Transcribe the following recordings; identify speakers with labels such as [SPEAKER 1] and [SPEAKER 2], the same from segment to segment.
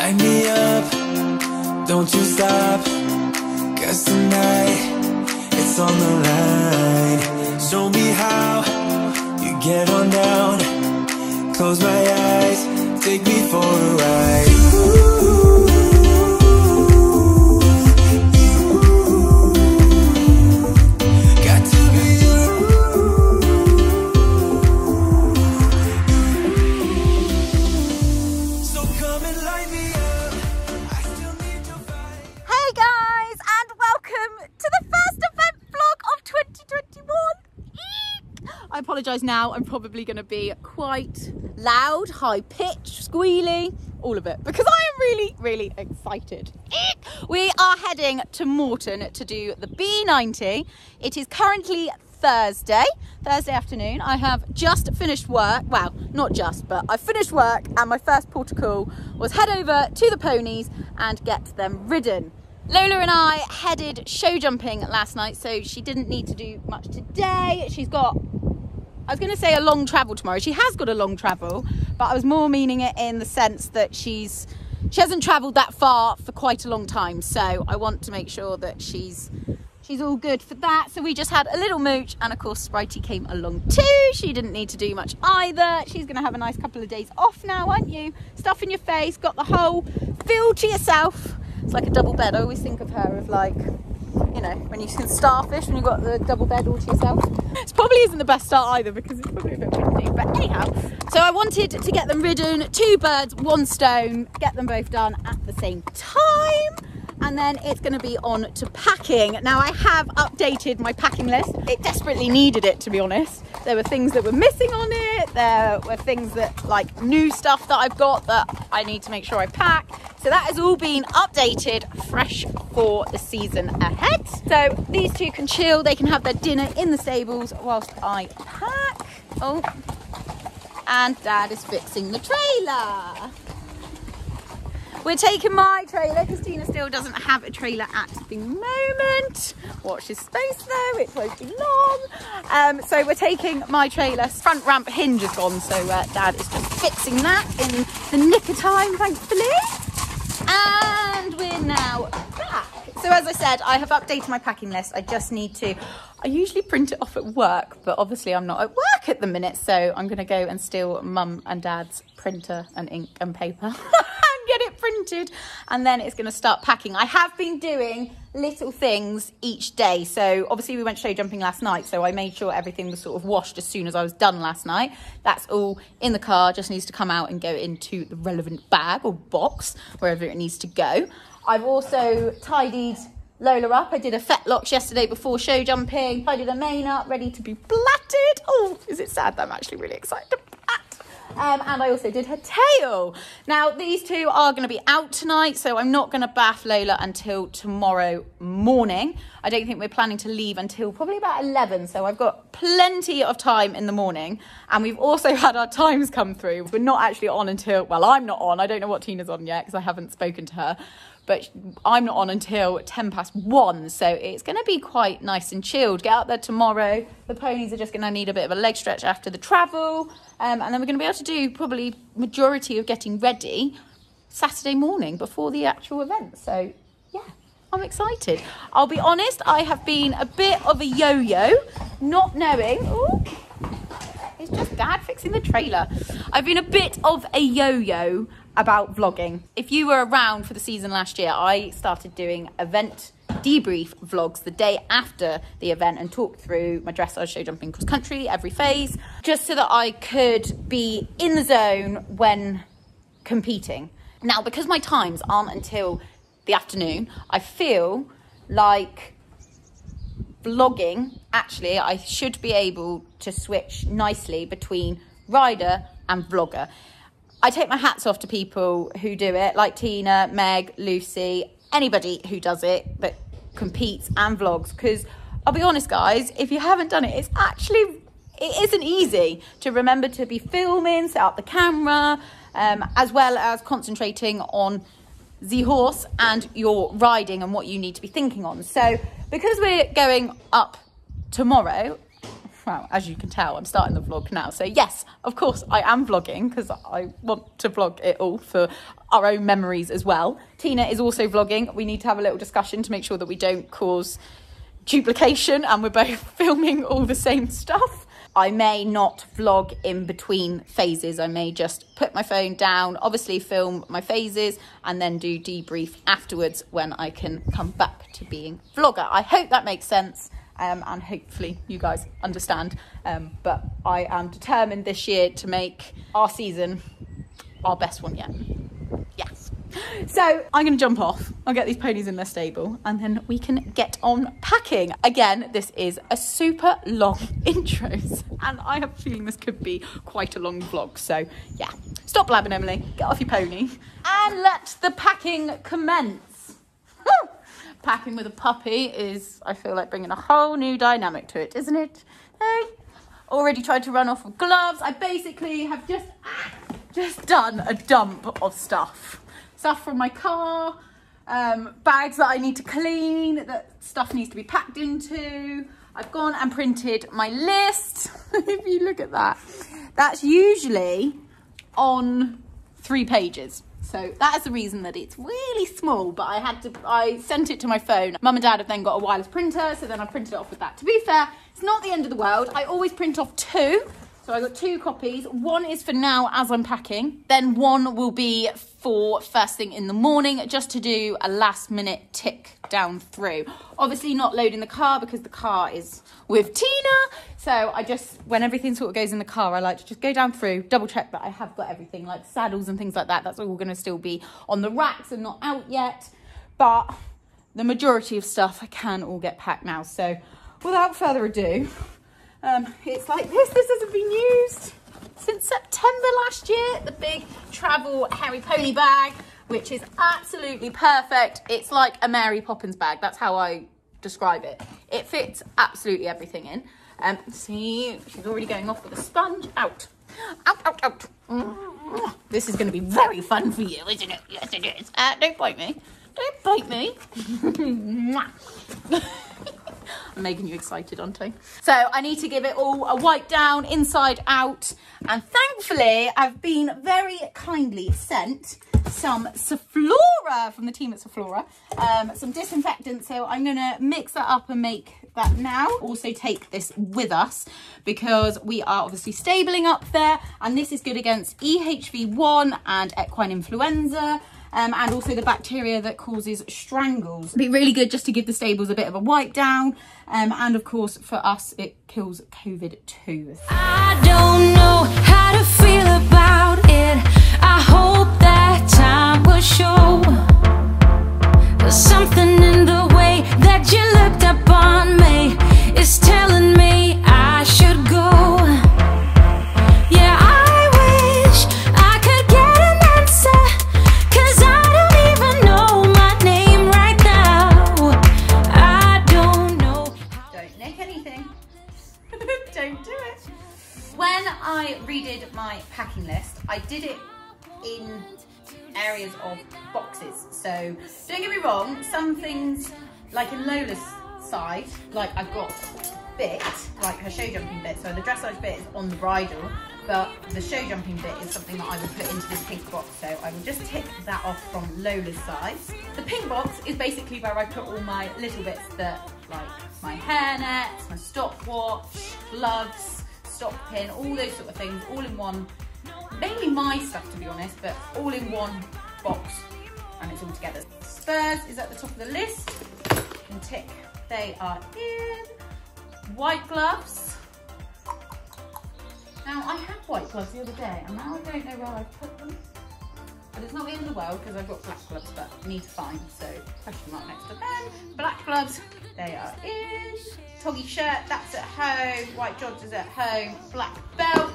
[SPEAKER 1] Light me up, don't you stop, 'cause tonight it's on the line. Show me how you get on down. Close my eyes, take me for a ride. Got to be you. So come and light me up. I still need your fire.
[SPEAKER 2] Hey guys, and welcome to the first event vlog of 2021. I apologise now, I'm probably going to be quite loud, high-pitched, squealy, all of it, because I am really, really excited. We are heading to Moreton to do the BE90. It is currently Thursday afternoon. I have just finished work. Well, not just, but I finished work, and my first port of call was head over to the ponies and get them ridden. Lola and I headed show jumping last night, so she didn't need to do much today. She's got, I was going to say, a long travel tomorrow. She has got a long travel, but I was more meaning it in the sense that she hasn't travelled that far for quite a long time. So I want to make sure that she's all good for that. So we just had a little mooch, and of course Spritey came along too. She didn't need to do much either. She's going to have a nice couple of days off now, aren't you? Stuff in your face, got the whole field to yourself. It's like a double bed. I always think of her of, like, you know, when you can starfish, when you've got the double bed all to yourself. It probably isn't the best start either, because it's probably a bit windy, but anyhow. So I wanted to get them ridden, 2 birds, 1 stone, get them both done at the same time. And then it's going to be on to packing. Now, I have updated my packing list. It desperately needed it, to be honest. There were things that were missing on it. There were things that, like, new stuff that I've got that I need to make sure I pack. So that has all been updated, fresh for the season ahead. So these two can chill. They can have their dinner in the stables whilst I pack. Oh, and Dad is fixing the trailer. We're taking my trailer because Tina still doesn't have a trailer at the moment. Watch this space though, it won't be long. So we're taking my trailer. Front ramp hinge is gone, so Dad is just fixing that in the nick of time, thankfully. And we're now back. So as I said, I have updated my packing list. I just need to, I usually print it off at work, but obviously I'm not at work at the minute, so I'm going to go and steal Mum and Dad's printer and ink and paper. Get it printed, and then it's going to start packing. I have been doing little things each day. So obviously we went show jumping last night, so I made sure everything was sort of washed as soon as I was done last night. That's all in the car, just needs to come out and go into the relevant bag or box, wherever it needs to go. I've also tidied Lola up. I did a fetlocks yesterday before show jumping, tidied her mane up, ready to be platted. Oh, is it sad that I'm actually really excited to plat? And I also did her tail. Now, these two are going to be out tonight, so I'm not going to bath Lola until tomorrow morning. I don't think we're planning to leave until probably about 11, so I've got plenty of time in the morning. And we've also had our times come through. We're not actually on until, well, I'm not on. I don't know what Tina's on yet because I haven't spoken to her. But I'm not on until 1:10, so it's going to be quite nice and chilled. Get out there tomorrow. The ponies are just going to need a bit of a leg stretch after the travel. And then we're going to be able to do probably majority of getting ready Saturday morning before the actual event. So, yeah, I'm excited. I'll be honest, I have been a bit of a yo-yo, not knowing... Ooh, it's just Dad fixing the trailer. I've been a bit of a yo-yo about vlogging. If you were around for the season last year, I started doing event debrief vlogs the day after the event and talked through my dressage, show jumping, cross country, every phase, just so that I could be in the zone when competing. Now, because my times aren't until the afternoon, I feel like vlogging, actually, I should be able to switch nicely between rider and vlogger. I take my hats off to people who do it, like Tina, Meg, Lucy, anybody who does it that competes and vlogs, because I'll be honest, guys, if you haven't done it, it isn't easy to remember to be filming, set up the camera, as well as concentrating on the horse and your riding and what you need to be thinking on. So because we're going up tomorrow, well, as you can tell, I'm starting the vlog now. So yes, of course I am vlogging because I want to vlog it all for our own memories as well. Tina is also vlogging. We need to have a little discussion to make sure that we don't cause duplication and we're both filming all the same stuff. I may not vlog in between phases. I may just put my phone down, obviously film my phases, and then do debrief afterwards when I can come back to being vlogger. I hope that makes sense, and hopefully you guys understand. But I am determined this year to make our season our best one yet. Yes. So I'm going to jump off. I'll get these ponies in their stable and then we can get on packing. Again, this is a super long intro and I have a feeling this could be quite a long vlog. So yeah, stop blabbing, Emily. Get off your pony and let the packing commence. Packing with a puppy is, I feel like, bringing a whole new dynamic to it, isn't it? Hey, already tried to run off with gloves. I basically have just done a dump of stuff from my car, bags that I need to clean, that stuff needs to be packed into. I've gone and printed my list. If you look at that, that's usually on 3 pages. So that is the reason that it's really small, but I sent it to my phone. Mum and Dad have then got a wireless printer, so then I printed it off with that. To be fair, it's not the end of the world. I always print off 2. So I got 2 copies. One is for now as I'm packing. Then one will be for first thing in the morning, just to do a last minute tick down through. Obviously not loading the car because the car is with Tina. So I just, when everything sort of goes in the car, I like to just go down through, double check that I have got everything, like saddles and things like that. That's all going to still be on the racks and not out yet. But the majority of stuff I can all get packed now. So without further ado, it's like this hasn't been used since September last year. The big travel hairy pony bag, which is absolutely perfect. It's like a Mary Poppins bag. That's how I describe it. It fits absolutely everything in. See, she's already going off with a sponge. Out. This is going to be very fun for you, isn't it? Yes, it is. Don't bite me. Don't bite me. I'm making you excited, aren't I? So I need to give it all a wipe down inside out. And thankfully, I've been very kindly sent some Saflora from the team at Saflora. Some disinfectant. So I'm going to mix that up and make that now. Also take this with us because we are obviously stabling up there. And this is good against EHV1 and equine influenza. And also the bacteria that causes strangles. It'd be really good just to give the stables a bit of a wipe down. And of course, for us, it kills COVID too.
[SPEAKER 3] I don't know how to feel about it. I hope that time will show. There's something in the way that you looked up on me. It's telling me I should go. Yeah, I wish I could get an answer.
[SPEAKER 2] Don't do it. When I redid my packing list, I did it in areas of boxes. So don't get me wrong, some things, like in Lola's side, like I've got bit, like her show jumping bit, so the dressage bit is on the bridle, but the show jumping bit is something that I would put into this pink box. So I will just tick that off from Lola's side. The pink box is basically where I put all my little bits that, like my hairnets, my stopwatch, gloves, stop pin, all those sort of things, all in one. Mainly my stuff, to be honest, but all in one box, and it's all together. Spurs is at the top of the list. You can tick, they are in. White gloves. Now, I had white gloves the other day, and now I don't know where I've put them. But it's not the end of the world, because I've got black gloves, but I need to find, so question mark next to them. Black gloves, they are in. Toggy shirt, that's at home. White joggers at home. Black belt.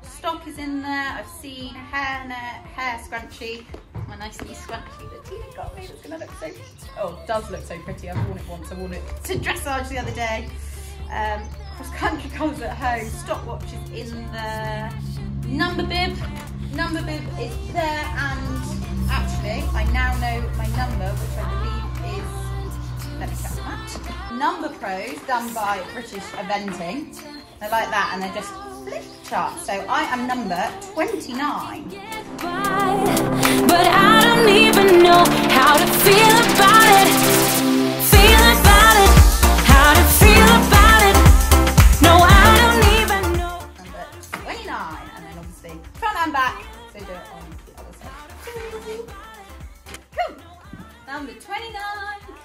[SPEAKER 2] Stock is in there. I've seen hairnet, hair scrunchie. My nice little scrunchie that Tina got me. It's gonna look so, oh, it does look so pretty. I've worn it once. I wore it to dressage the other day. Cross country colours at home. Stopwatch is in there. Number bib. Number bib is there, and actually I now know my number, which I believe is let me check that. Number pros done by British Eventing. They're like that, and they're just flip chart. So I am number 29.
[SPEAKER 3] But I don't even know how to feel about it. Feel about it. How to feel about it. No, I don't even know.
[SPEAKER 2] Number 29, and then obviously front and back. So do it on the other side. Cool. Number 29,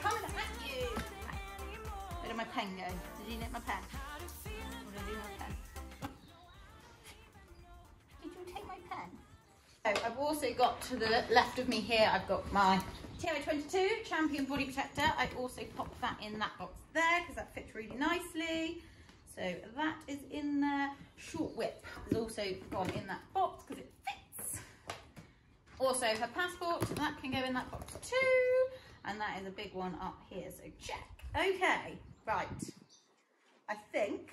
[SPEAKER 2] coming at you. Where did my pen go? Did you nip my pen? What did I do with my pen? Did you take my pen? So I've also got to the left of me here, I've got my TMA22 Champion Body Protector. I also popped that in that box there because that fits really nicely. So that is in there. Short whip has also gone in that box because it fits. Also her passport, that can go in that box too. And that is a big one up here, so check. Okay, right. I think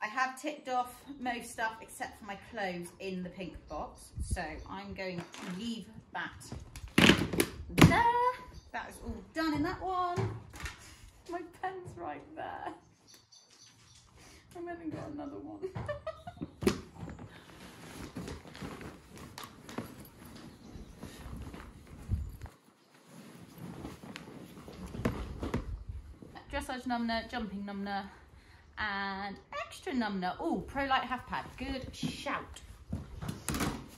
[SPEAKER 2] I have ticked off most stuff except for my clothes in the pink box. So I'm going to leave that there. That is all done in that one. My pen's right there. I haven't got another one. Dressage numner, jumping numner, and extra numner. Oh, Pro Light half pad. Good shout.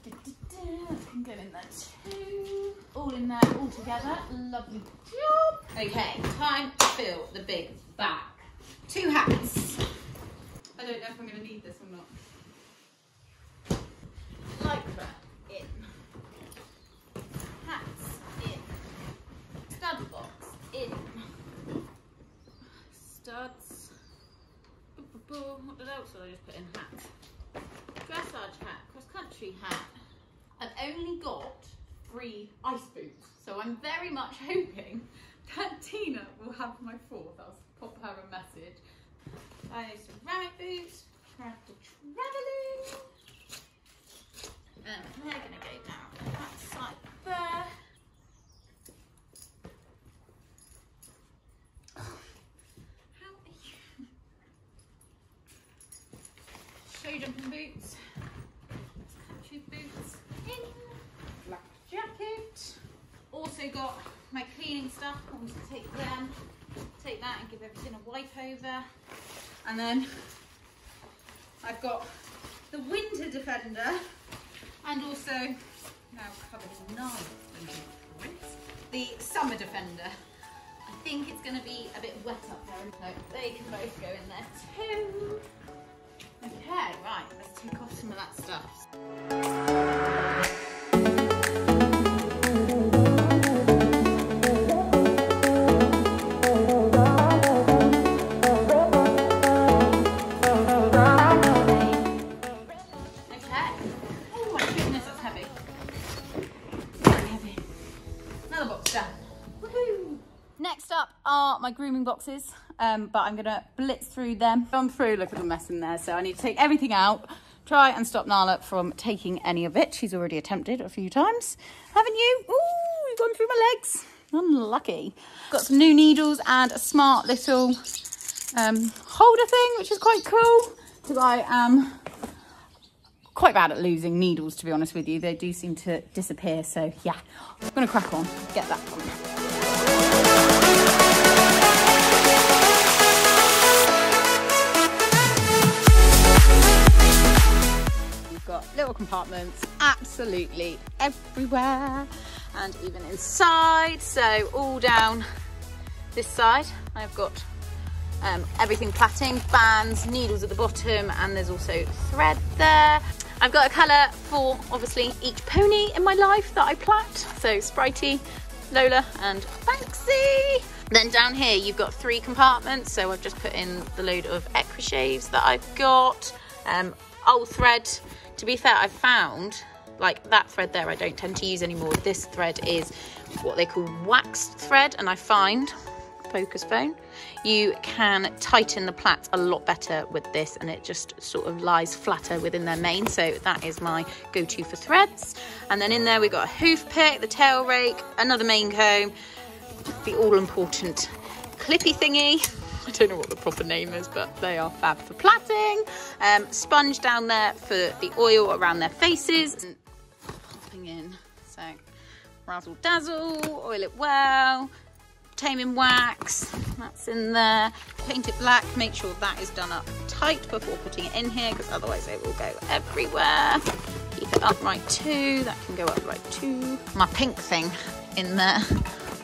[SPEAKER 2] Can go in there too. All in there, all together. Lovely job. Okay, time to fill the big bag. 2 hats. I don't know if I'm going to need this or not. Lycra in. Hats in. Stud box in. Studs. What else did I just put in? Hats. Dressage hat. Cross country hat. I've only got 3 ice boots, so I'm very much hoping that Tina will have my 4th. I'll pop her a message. I have ceramic boots for travelling, and they're going to go down that side there. How are you? Show jumping boots, country boots in, black jacket. Also got my cleaning stuff. I'm going to take them. Take that and give everything a wipe over. And then I've got the winter defender and also, now covered in knives, the summer defender. I think it's going to be a bit wet up there. No, they can both go in there too. Okay, right, let's take off some of that stuff. Next up are my grooming boxes, but I'm going to blitz through them. Gone through, look at the mess in there, so I need to take everything out, try and stop Nala from taking any of it. She's already attempted a few times, haven't you? Ooh, you've gone through my legs. Unlucky. Got some new needles and a smart little holder thing, which is quite cool, because I am quite bad at losing needles, to be honest with you. They do seem to disappear, so yeah, I'm going to crack on, get that one. Got little compartments absolutely everywhere and even inside, so all down this side I've got everything plaiting, bands, needles at the bottom, and there's also thread there. I've got a colour for obviously each pony in my life that I plait, so Spritey, Lola and Banksy. Then down here you've got 3 compartments, so I've just put in the load of equishaves that I've got, old thread. To be fair, I've found, like that thread there I don't tend to use anymore. This thread is what they call waxed thread, and I find, focus phone, you can tighten the plaits a lot better with this, and it just sort of lies flatter within their mane, so that is my go-to for threads. And then in there we've got a hoof pick, the tail rake, another mane comb, the all-important clippy thingy. I don't know what the proper name is, but they are fab for plaiting. Sponge down there for the oil around their faces. And popping in, so razzle dazzle, oil it well. Taming wax, that's in there. Paint it black, make sure that is done up tight before putting it in here, because otherwise it will go everywhere. Keep it upright too, that can go upright too. My pink thing in there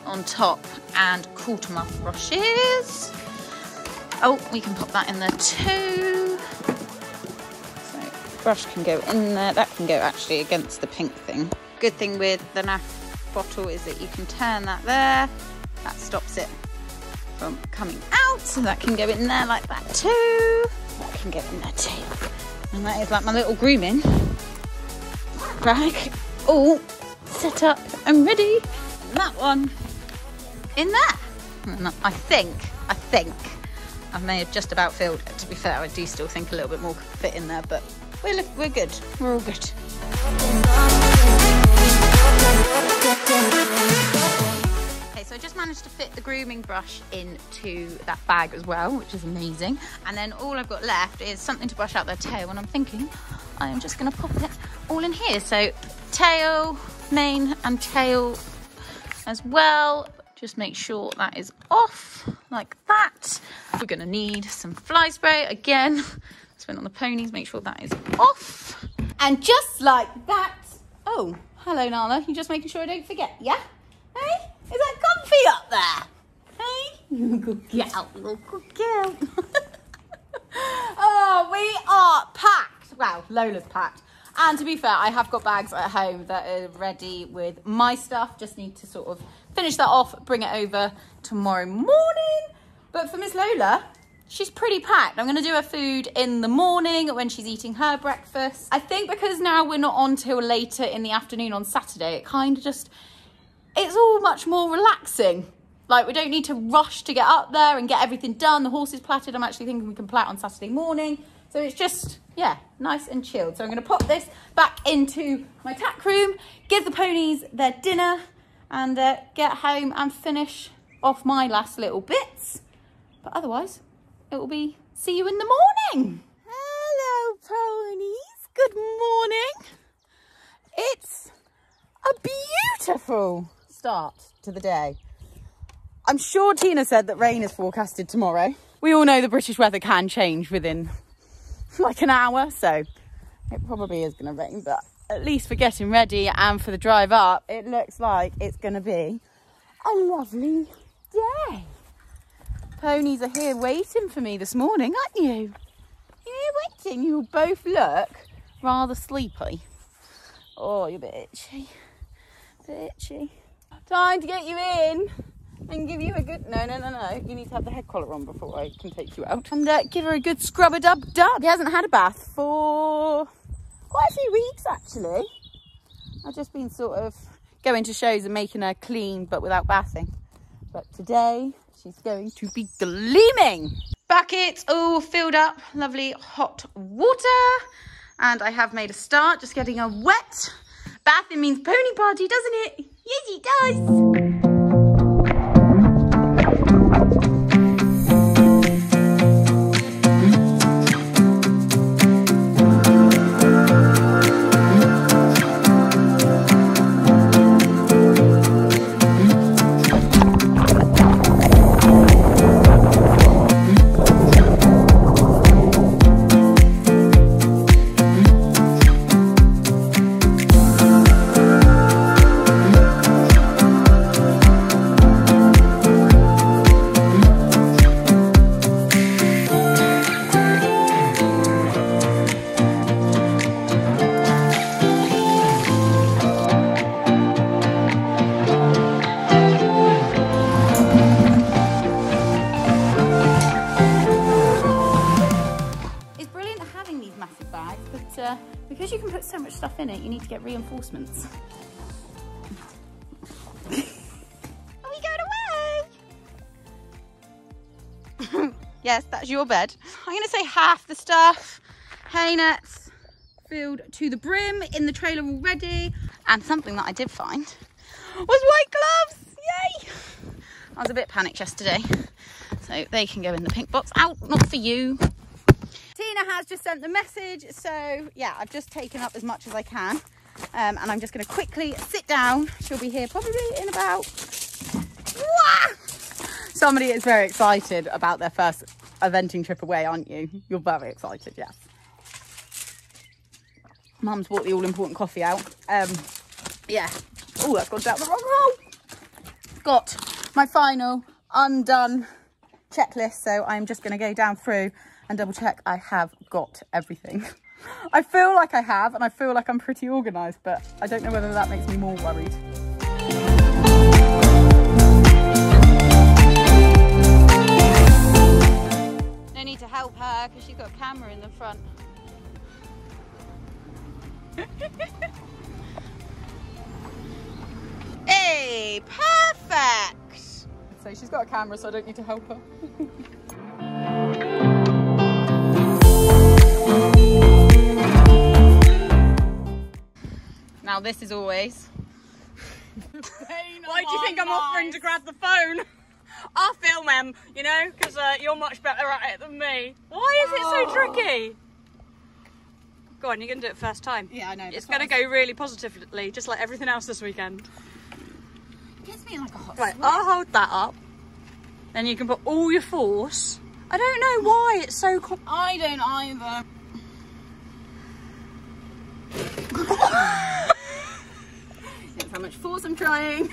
[SPEAKER 2] on top, and quarter muff brushes. Oh, we can pop that in there too. So brush can go in there, that can go actually against the pink thing. Good thing with the NAF bottle is that you can turn that there. That stops it from coming out, so that can go in there like that too. That can go in there too. And that is like my little grooming bag, all set up and ready. And that one in there. And I think I may have just about filled it. To be fair, I do still think a little bit more could fit in there, but we're good. We're all good. So I just managed to fit the grooming brush into that bag as well, which is amazing. And then all I've got left is something to brush out their tail, and I'm thinking I am just going to pop it all in here. So tail, mane and tail as well. Just make sure that is off like that. We're going to need some fly spray again. Spin on the ponies, make sure that is off. And just like that. Oh, hello Nala, you're just making sure I don't forget, yeah? Hey? Is that comfy up there? Hey? Good girl, good girl. Oh, we are packed. Well, Lola's packed. And to be fair, I have got bags at home that are ready with my stuff. Just need to sort of finish that off, bring it over tomorrow morning. But for Miss Lola, she's pretty packed. I'm going to do her food in the morning when she's eating her breakfast. I think because now we're not on till later in the afternoon on Saturday, it kind of just... it's all much more relaxing. Like, we don't need to rush to get up there and get everything done. The horse is plaited. I'm actually thinking we can plait on Saturday morning. So it's just, yeah, nice and chilled. So I'm going to pop this back into my tack room, give the ponies their dinner, and get home and finish off my last little bits. But otherwise, it will be see you in the morning. Hello, ponies. Good morning. It's a beautiful start to the day. I'm sure Tina said that rain is forecasted tomorrow. We all know the British weather can change within like an hour, so it probably is going to rain, but at least for getting ready and for the drive up, it looks like it's going to be a lovely day. Ponies are here waiting for me this morning, aren't you? You're here waiting. You both look rather sleepy. Oh, you're a bit itchy. Itchy. Time to get you in and give you a good... No. You need to have the head collar on before I can take you out. And give her a good scrub-a-dub-dub. He hasn't had a bath for quite a few weeks, actually. I've just been sort of going to shows and making her clean, but without bathing. But today, she's going to be gleaming. Buckets all filled up. Lovely hot water. And I have made a start, just getting her wet. Bathing means pony party, doesn't it? Yes, it does. Because you can put so much stuff in it, you need to get reinforcements. Are we going away? Yes, that's your bed. I'm going to say half the stuff. Hay nets filled to the brim in the trailer already. And something that I did find was white gloves. Yay! I was a bit panicked yesterday So they can go in the pink box. Out, not for you. Tina has just sent the message. So yeah, I've just taken up as much as I can. And I'm just going to quickly sit down. She'll be here probably in about... Somebody is very excited about their first eventing trip away, aren't you? You're very excited, yes. Mum's brought the all-important coffee out. Yeah. Oh, that's gone down the wrong hole. Got my final undone checklist, so I'm just going to go down through and double check I have got everything. I feel like I have, and I feel like I'm pretty organised, but I don't know whether that makes me more worried. No need to help her because she's got a camera in the front. Hey, perfect! So she's got a camera, so I don't need to help her. Now this is always...
[SPEAKER 4] Why do you think I'm offering to grab the phone? I'll film them, you know, because you're much better at it than me. Why is it so tricky? Go on, you're going to do it first time.
[SPEAKER 2] Yeah, I know.
[SPEAKER 4] It's going to go really positively, just like everything else this weekend.
[SPEAKER 2] It gets me like a hot
[SPEAKER 4] Right,
[SPEAKER 2] sweat.
[SPEAKER 4] I'll hold that up. Then you can put all your force. I don't know why it's so...
[SPEAKER 2] I don't either. That's how much force I'm trying.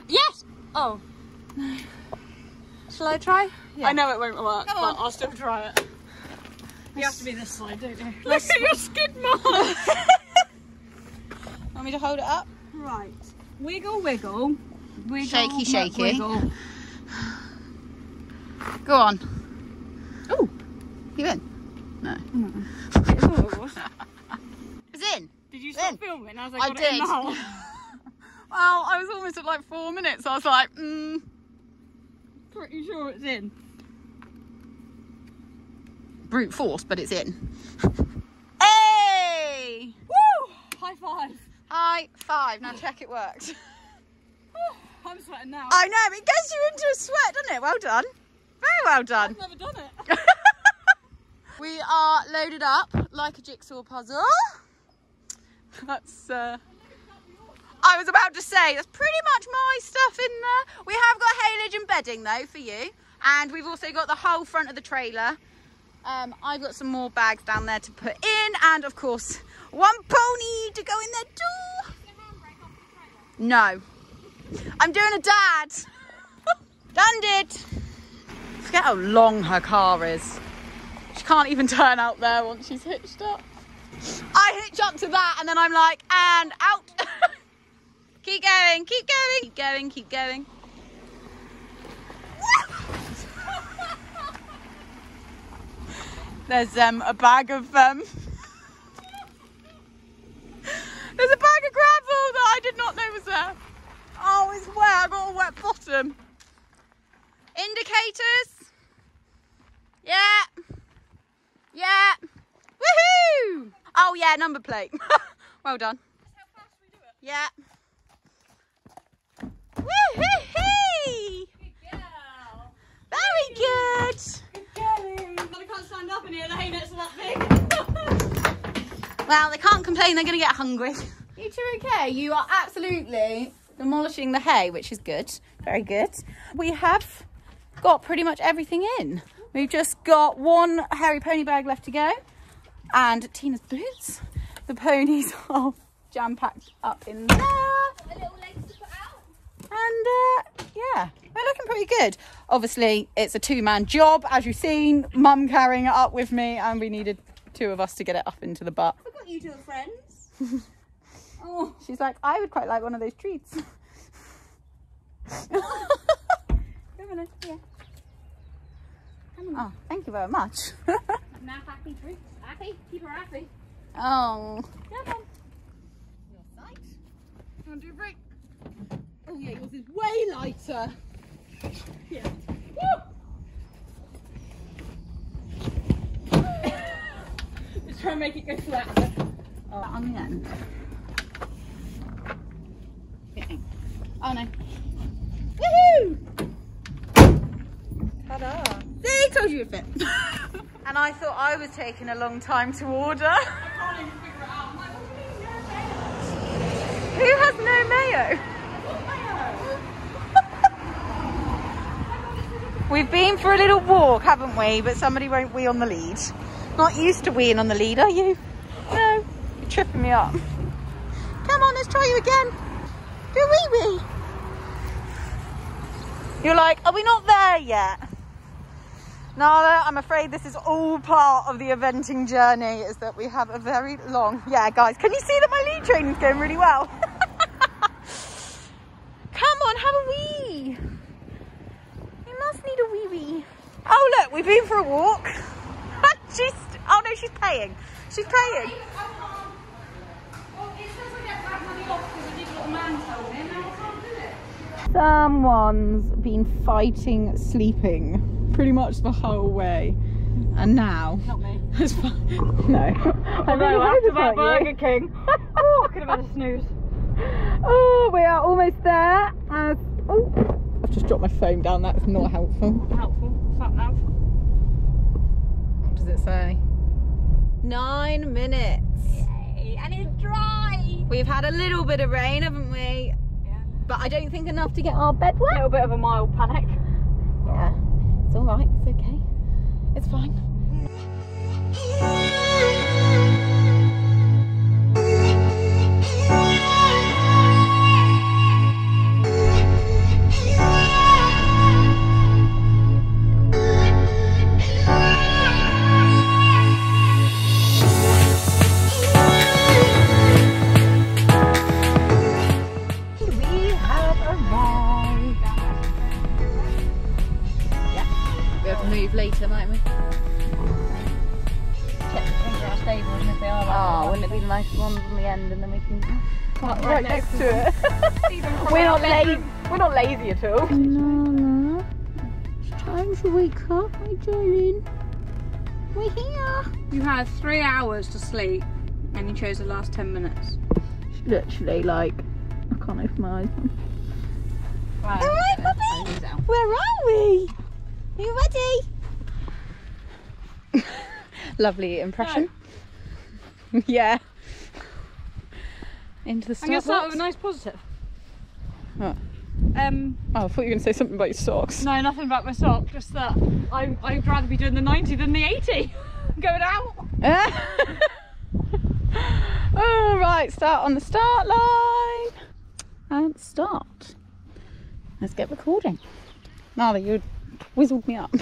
[SPEAKER 4] Yes! Oh. Shall I try?
[SPEAKER 2] Yeah.
[SPEAKER 4] I know it won't work,
[SPEAKER 2] Come
[SPEAKER 4] but
[SPEAKER 2] on.
[SPEAKER 4] I'll still try it. You have to be this side, don't you? Look at your skid marks!
[SPEAKER 2] Want me to hold it up?
[SPEAKER 4] Right. Wiggle, wiggle. Wiggle,
[SPEAKER 2] Shaky, shaky.
[SPEAKER 4] Wiggle.
[SPEAKER 2] Go on. Oh, you in? No. It's in.
[SPEAKER 4] Did you stop filming as I
[SPEAKER 2] I
[SPEAKER 4] got
[SPEAKER 2] did.
[SPEAKER 4] it in the hole?
[SPEAKER 2] Well, I was almost at like 4 minutes. I was like,
[SPEAKER 4] Pretty sure it's in.
[SPEAKER 2] brute force, but it's in. Hey!
[SPEAKER 4] Woo! High five.
[SPEAKER 2] High five. Now check it worked.
[SPEAKER 4] I'm sweating now.
[SPEAKER 2] I know, it gets you into a sweat, doesn't it? Well done. Very well done.
[SPEAKER 4] I've never done it.
[SPEAKER 2] We are loaded up like a jigsaw puzzle. That's, I was about to say, that's pretty much my stuff in there. We have got haylage and bedding though for you. And we've also got the whole front of the trailer. I've got some more bags down there to put in. And of course, one pony to go in there too. No. I'm doing a dad. Done did. Forget how long her car is. She can't even turn out there once she's hitched up. I hitch up to that and then I'm like, and out. Keep going, keep going, keep going, keep going. There's a bag of there's a bag of gravel that I did not know was there. Oh, it's wet. I got a wet bottom. Indicators. Yeah. Yeah. Woohoo! Oh yeah, number plate. Well done.
[SPEAKER 4] That's how fast we do it.
[SPEAKER 2] Yeah. Woohoo!
[SPEAKER 4] Good girl.
[SPEAKER 2] Very good.
[SPEAKER 4] Good girlie. But I can't stand up in here. The hay nets are that big.
[SPEAKER 2] Well, they can't complain. They're going to get hungry. You two okay? You are absolutely demolishing the hay, which is good. Very good. We have got pretty much everything in. We've just got one hairy pony bag left to go and Tina's boots. The ponies are jam-packed up in there.
[SPEAKER 4] The little legs to put out.
[SPEAKER 2] And yeah, we're looking pretty good. Obviously, it's a two-man job, as you've seen. Mum carrying it up with me, and we needed 2 of us to get it up into the butt.
[SPEAKER 4] I've got you two friends.
[SPEAKER 2] Oh, she's like, I would quite like one of those treats. Come on, yeah. Oh, thank you very much.
[SPEAKER 4] Now happy treats. Happy. Keep her happy.
[SPEAKER 2] Oh.
[SPEAKER 4] Come on.
[SPEAKER 2] Your sight. You want to do a break? Oh yeah, yours is way lighter.
[SPEAKER 4] Yeah. Woo! Let's try and make it go flat.
[SPEAKER 2] On the end. Okay. Oh no. Woohoo! Ta-da. See, told you it'd fit. And I thought I was taking a long time to order. I can't even figure it out. I'm like, what do you mean, no mayo? Who has no mayo? We've been for a little walk, haven't we? But somebody won't wee on the lead. Not used to weeing on the lead, are you? No, you're tripping me up. Come on, let's try you again. Do a wee wee. You're like, are we not there yet? Nala, I'm afraid this is all part of the eventing journey, is that we have a very long... Yeah, guys, can you see that my lead training's going really well? Come on, have a wee. You must need a wee wee. Oh, look, we've been for a walk. Oh no, she's paying. She's paying. Someone's been fighting sleeping pretty much the whole way, and now
[SPEAKER 4] Not me.
[SPEAKER 2] it's fine. No, I
[SPEAKER 4] know,
[SPEAKER 2] really
[SPEAKER 4] after that Burger King. Oh, I could have had a snooze.
[SPEAKER 2] Oh, we are almost there. Oh, I've just dropped my phone down. That's not helpful.
[SPEAKER 4] Helpful. Sat nav.
[SPEAKER 2] What does it say? 9 minutes.
[SPEAKER 4] Yay, and it's dry.
[SPEAKER 2] We've had a little bit of rain, haven't we?
[SPEAKER 4] Yeah.
[SPEAKER 2] But I don't think enough to get our bed
[SPEAKER 4] A
[SPEAKER 2] wet.
[SPEAKER 4] little bit of a mild panic.
[SPEAKER 2] Yeah, it's all right. It's okay. It's fine. Move later, might we?
[SPEAKER 4] Check the finger our stable and if they are
[SPEAKER 2] Oh, wouldn't it be the nice ones on the end, and then we can park
[SPEAKER 4] right next
[SPEAKER 2] to it. We're not lazy. We're not lazy at all. No, it's time to wake up, my darling. We're here.
[SPEAKER 4] You had 3 hours to sleep and you chose the last 10 minutes.
[SPEAKER 2] Literally, like, I can't open my eyes.
[SPEAKER 4] Wow.
[SPEAKER 2] All right, puppy. Where are we? Are you ready? Lovely impression. No. Yeah. Into the
[SPEAKER 4] I'm going to start with
[SPEAKER 2] Starbucks.
[SPEAKER 4] a nice positive.
[SPEAKER 2] What?
[SPEAKER 4] Oh,
[SPEAKER 2] I thought you were going to say something about your socks.
[SPEAKER 4] no, nothing about my sock, just that I'd rather be doing the 90 than the 80. Going out.
[SPEAKER 2] Oh, right, start on the start line. And start. Let's get recording. Now that you whizzled me up.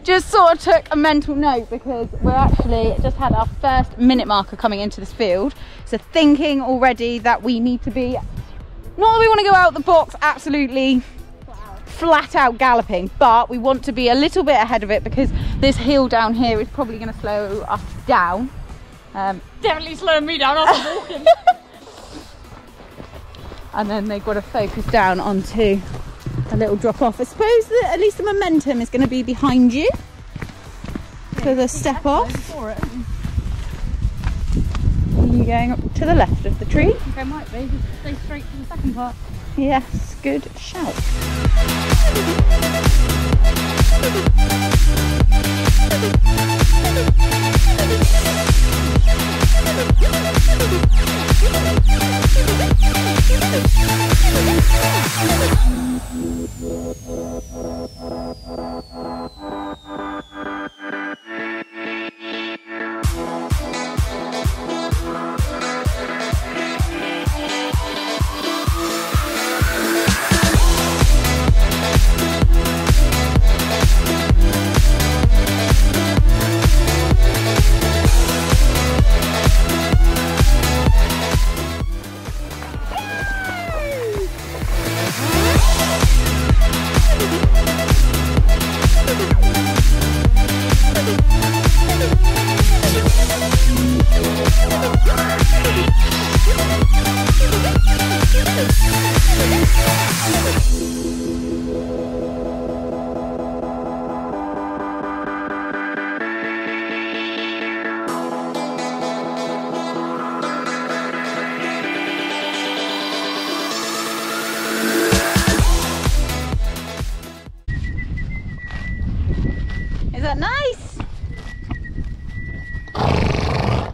[SPEAKER 2] Just sort of took a mental note because we're actually just had our first minute marker coming into this field. So thinking already that we need to be, not that we want to go out the box absolutely flat out galloping, but we want to be a little bit ahead of it because this hill down here is probably going to slow us down.
[SPEAKER 4] Definitely slowing me down after walking.
[SPEAKER 2] And then they've got to focus down onto a little drop off. I suppose that at least the momentum is going to be behind you for the step off. Are you going up to the left of the tree?
[SPEAKER 4] I think I might be. Just stay straight to the second part.
[SPEAKER 2] Yes, good shout.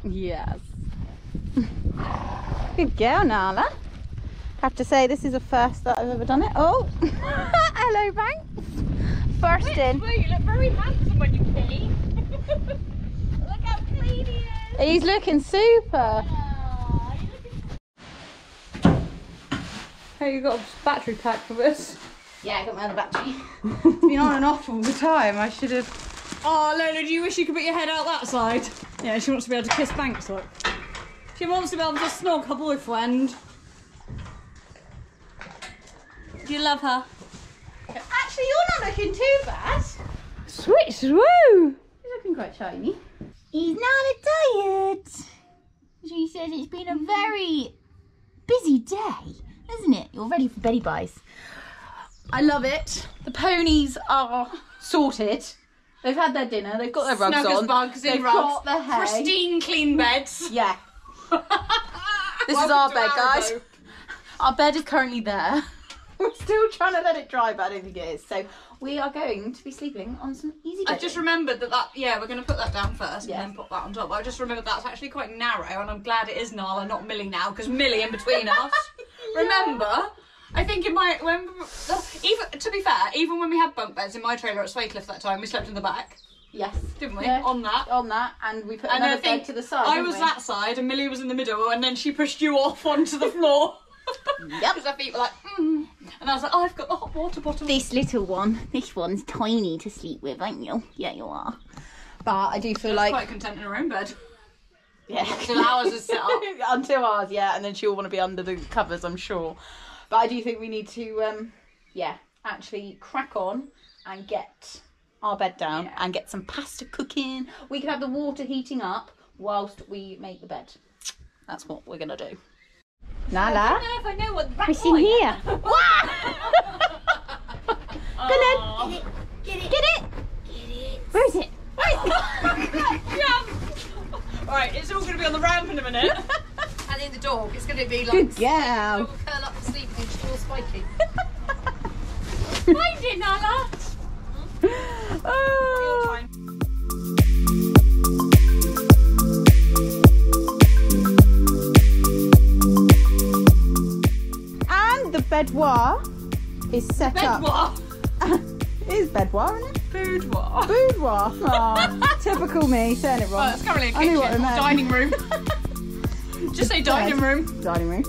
[SPEAKER 2] Yes. Good girl, Nala. Have to say this is the first that I've ever done it. Oh, hello, Banks. First in.
[SPEAKER 4] You look very handsome when you pee. Look how clean he is.
[SPEAKER 2] He's looking super.
[SPEAKER 4] Hey, you got a battery pack for this?
[SPEAKER 2] Yeah, I got my other battery.
[SPEAKER 4] It's been on and off all the time. I should have. Oh, Lola, do you wish you could put your head out that side? Yeah, she wants to be able to kiss Banks, look. She wants to be able to snog her boyfriend. Do you love her?
[SPEAKER 2] Actually, you're not looking too bad.
[SPEAKER 4] Switch through!
[SPEAKER 2] He's looking quite shiny. He's not tired. She says it's been a very busy day, isn't it? You're ready for Betty Buys. I love it. The ponies are sorted. They've had their dinner. They've got their rugs
[SPEAKER 4] Snug as
[SPEAKER 2] on.
[SPEAKER 4] bugs in
[SPEAKER 2] They've
[SPEAKER 4] rugs.
[SPEAKER 2] got their hay.
[SPEAKER 4] Pristine, clean beds.
[SPEAKER 2] Yeah. This is
[SPEAKER 4] Welcome
[SPEAKER 2] our
[SPEAKER 4] to
[SPEAKER 2] bed, guys.
[SPEAKER 4] boat.
[SPEAKER 2] Our bed is currently there. We're still trying to let it dry, but I don't think it is. So we are going to be sleeping on some easy
[SPEAKER 4] I
[SPEAKER 2] bedding.
[SPEAKER 4] just remembered that, yeah, we're going to put that down first
[SPEAKER 2] Yeah.
[SPEAKER 4] and then put that on top. But I just remembered that's actually quite narrow, and I'm glad it is Nala, not Millie now, because Millie in between us. Remember? I think in my, even to be fair, even when we had bunk beds in my trailer at Swaycliffe that time, we slept in the back,
[SPEAKER 2] Yes.
[SPEAKER 4] didn't we?
[SPEAKER 2] Yeah.
[SPEAKER 4] On that.
[SPEAKER 2] On that, and we put
[SPEAKER 4] And I
[SPEAKER 2] another
[SPEAKER 4] think
[SPEAKER 2] bed to the side.
[SPEAKER 4] I
[SPEAKER 2] didn't
[SPEAKER 4] was
[SPEAKER 2] we?
[SPEAKER 4] that side and Millie was in the middle, and then she pushed you off onto the floor.
[SPEAKER 2] Yep.
[SPEAKER 4] Because her feet were like, and I was like, oh, I've got the hot water bottle.
[SPEAKER 2] This little one, this one's tiny to sleep with, aren't you? Yeah, you are. But I do feel like
[SPEAKER 4] quite content in her own bed.
[SPEAKER 2] yeah,
[SPEAKER 4] Until ours is set up.
[SPEAKER 2] until ours, yeah, and then she'll want to be under the covers, I'm sure. But I do think we need to, yeah, actually crack on and get our bed down and get some pasta cooking. We can have the water heating up whilst we make the bed. That's what we're gonna do. Nala,
[SPEAKER 4] I don't know if I know what the
[SPEAKER 2] what's in here? Get it? Where is it?
[SPEAKER 4] Alright, it's all going to be on the ramp in a minute. And in the dog, it's going to be like...
[SPEAKER 2] Good girl.
[SPEAKER 4] We'll curl up to sleep and she's all spiky. Find it, Nala!
[SPEAKER 2] Oh. And the bedouar is set up. It is bedouar, isn't it?
[SPEAKER 4] Boudoir.
[SPEAKER 2] Boudoir. Oh, typical me, saying it wrong.
[SPEAKER 4] Well, it's currently a
[SPEAKER 2] I knew what
[SPEAKER 4] kitchen,
[SPEAKER 2] I meant.
[SPEAKER 4] dining room. Just say dining room.
[SPEAKER 2] Dining room.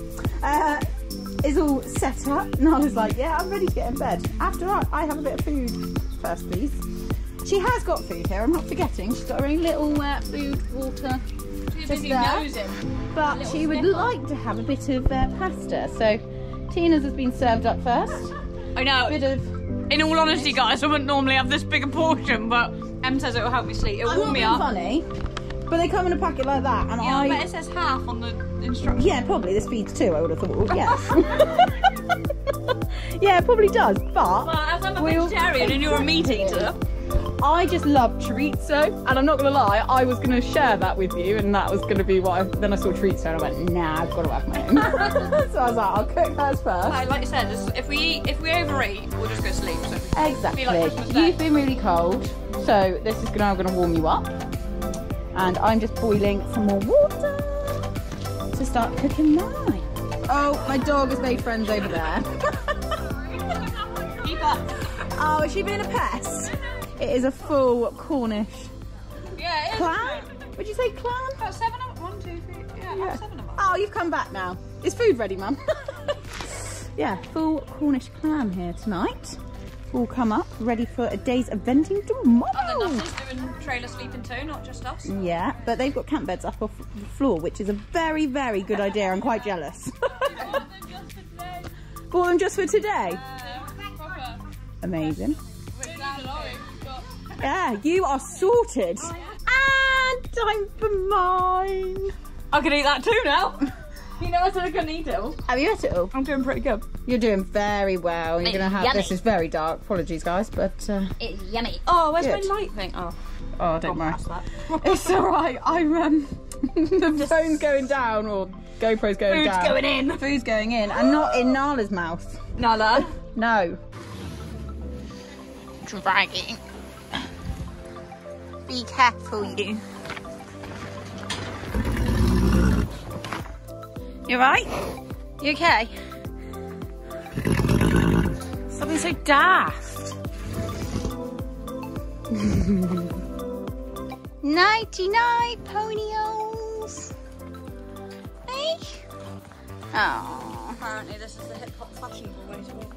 [SPEAKER 2] Is all set up. Nala's like, yeah, I'm ready to get in bed. After I have a bit of food first, please. She has got food here, I'm not forgetting. She's got her own little food, water.
[SPEAKER 4] She's
[SPEAKER 2] Just
[SPEAKER 4] busy
[SPEAKER 2] there.
[SPEAKER 4] nosing.
[SPEAKER 2] But she would like to have a bit of pasta. So Tina's has been served up first.
[SPEAKER 4] I know.
[SPEAKER 2] Bit of.
[SPEAKER 4] In all honesty, guys, I wouldn't normally have this big a portion, but Em says it will help me sleep. It'll
[SPEAKER 2] I'm
[SPEAKER 4] warm
[SPEAKER 2] not
[SPEAKER 4] me
[SPEAKER 2] being
[SPEAKER 4] up.
[SPEAKER 2] funny, but they come in a packet like that, and
[SPEAKER 4] Yeah, but it says half on the instructions.
[SPEAKER 2] yeah, probably this feeds two. I would have thought. Yes. Yeah, it probably does. But
[SPEAKER 4] Well, as I'm a
[SPEAKER 2] we'll
[SPEAKER 4] vegetarian and you're a meat eater.
[SPEAKER 2] I just love chorizo, and I'm not gonna lie, I was gonna share that with you, and that was gonna be what. Then I saw chorizo, and I went, nah, I've got to have my own. So I was like, I'll cook hers first.
[SPEAKER 4] Like you said, if we overeat, we'll just go to sleep. So
[SPEAKER 2] Exactly.
[SPEAKER 4] Be like Christmas Day.
[SPEAKER 2] You've been really cold, so this is now going to warm you up. And I'm just boiling some more water to start cooking mine. Oh, my dog has made friends over there.
[SPEAKER 4] keep up.
[SPEAKER 2] Oh, has she been a pest? It is a full Cornish
[SPEAKER 4] Yeah, it is.
[SPEAKER 2] clan. Would you say clan?
[SPEAKER 4] About 7 of them. 1, 2, 3. Yeah, about 7 of them.
[SPEAKER 2] Oh, you've come back now. Is food ready, Mum? Yeah, full Cornish clan here tonight. All come up, ready for a day's eventing tomorrow.
[SPEAKER 4] And the Nutters doing trailer sleeping too, not just us.
[SPEAKER 2] Yeah, but they've got camp beds up off the floor, which is a very, very good idea. I'm quite jealous. Bought them just for today? Amazing. Yeah, you are sorted. And time for mine.
[SPEAKER 4] I can eat that too now. You know I said I couldn't eat it all.
[SPEAKER 2] Have you ate it all?
[SPEAKER 4] I'm doing pretty good.
[SPEAKER 2] You're doing very well. You're going to have...
[SPEAKER 3] Yummy.
[SPEAKER 2] This is very dark. Apologies, guys, but...
[SPEAKER 3] It's yummy.
[SPEAKER 4] Oh, where's
[SPEAKER 2] Good.
[SPEAKER 4] my light thing? Oh,
[SPEAKER 2] don't worry.
[SPEAKER 4] pass that.
[SPEAKER 2] It's alright. I'm... the phone's going down, or GoPro's going down.
[SPEAKER 4] Food's going in.
[SPEAKER 2] Food's going in, and not in Nala's mouth.
[SPEAKER 4] Nala.
[SPEAKER 2] No.
[SPEAKER 3] Dragging. Be careful, you.
[SPEAKER 2] You right? You okay? Something so daft. Nighty night, ponios. Hey? Oh.
[SPEAKER 4] Apparently this is the hip hop fashion way to walk.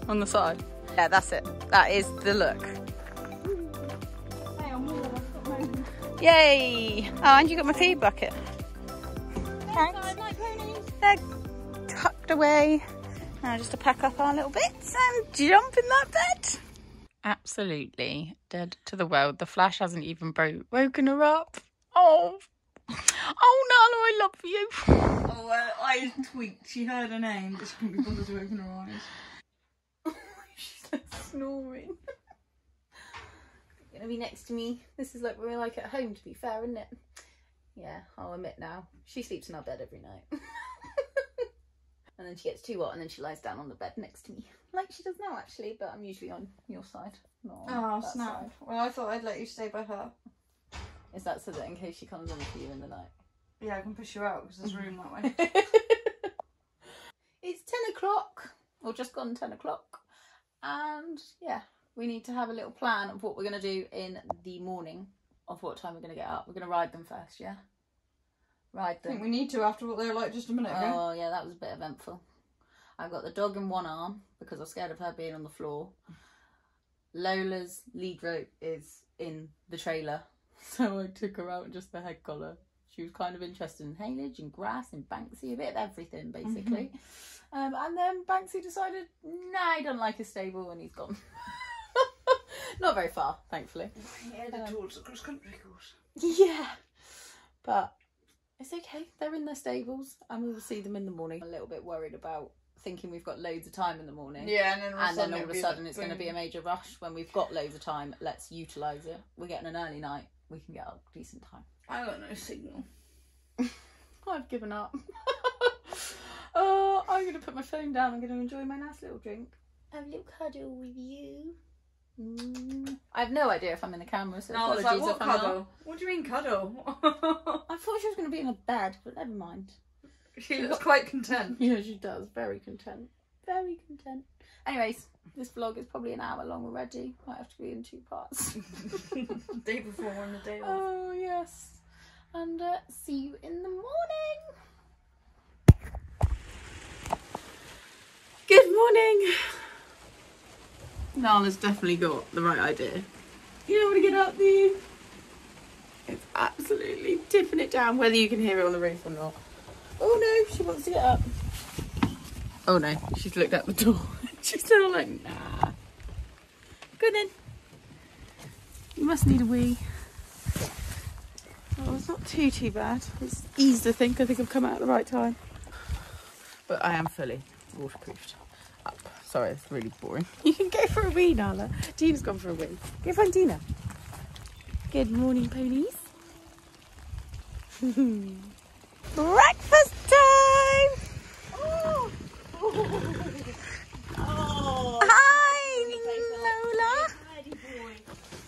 [SPEAKER 2] On the side. Yeah, that's it. That is the look.
[SPEAKER 4] Hey, I'm all I've got my...
[SPEAKER 2] Yay! Oh, and you got my feed bucket. Thanks.
[SPEAKER 4] I like ponies.
[SPEAKER 2] They're tucked away. Now just to pack up our little bits and jump in that bed. Absolutely dead to the world. The flash hasn't even woken her up. Oh, Nala, I love you.
[SPEAKER 4] Oh, her eyes tweaked. She heard her name, but she couldn't be bothered to open her eyes.
[SPEAKER 2] She's like snoring. Gonna be next to me. This is like we're like at home, to be fair, isn't it? Yeah, I'll admit now. She sleeps in our bed every night. And then she gets too hot and then she lies down on the bed next to me. Like she does now, actually, but I'm usually on your side. Not on that
[SPEAKER 4] snap.
[SPEAKER 2] side.
[SPEAKER 4] Well, I thought I'd let you stay by her.
[SPEAKER 2] Is that so that in case she comes on to you in the night?
[SPEAKER 4] Yeah, I can push you out because there's room that way.
[SPEAKER 2] It's 10 o'clock, or just gone 10 o'clock. And yeah, we need to have a little plan of what we're going to do in the morning, of what time we're going to get up. We're going to ride them first, yeah? Ride
[SPEAKER 4] I think
[SPEAKER 2] them.
[SPEAKER 4] we need to after what they were like just a minute ago.
[SPEAKER 2] Oh yeah, that was a bit eventful. I've got the dog in one arm because I'm scared of her being on the floor. Lola's lead rope is in the trailer, so I took her out in just the head collar. She was kind of interested in haylage and grass and Banksy, a bit of everything basically. And then Banksy decided, nah, he doesn't like his stable, and he's gone. Not very far, thankfully.
[SPEAKER 4] Yeah, headed towards the cross-country course.
[SPEAKER 2] Yeah, but it's okay. They're in their stables, and we will see them in the morning. I'm a little bit worried about thinking we've got loads of time in the morning.
[SPEAKER 4] Yeah, and then
[SPEAKER 2] all of a sudden it's going to be a major rush. When we've got loads of time, let's utilise it. We're getting an early night. We can get a decent time.
[SPEAKER 4] I got no signal.
[SPEAKER 2] I've given up. Oh, I'm going to put my phone down. I'm going to enjoy my nice little drink. Have a little cuddle with you. I have no idea if I'm in the camera, so
[SPEAKER 4] No, it's
[SPEAKER 2] apologies
[SPEAKER 4] like, what
[SPEAKER 2] if I'm
[SPEAKER 4] cuddle?
[SPEAKER 2] not.
[SPEAKER 4] What do you mean cuddle?
[SPEAKER 2] I thought she was going to be in a bed, but never mind.
[SPEAKER 4] She looks quite content.
[SPEAKER 2] Yeah, she does. Very content. Very content. Anyways, this vlog is probably an hour long already. Might have to be in 2 parts.
[SPEAKER 4] Day before and the day off.
[SPEAKER 2] Oh, yes. And see you in the morning. Good morning. Nala's definitely got the right idea. You don't want to get up, do you? It's absolutely tipping it down, whether you can hear it on the roof or not. Oh no, she wants to get up. Oh no, she's looked at the door. She's still like, nah. Go then. You must need a wee. Oh, it's not too bad. It's eased, I think. I've come out at the right time. But I am fully waterproofed up. Sorry, it's really boring. You can go for a wee, Nala. Dina's gone for a wee. Go find Dina. Good morning, ponies. Breakfast time! Oh. Oh. Hi, Lola.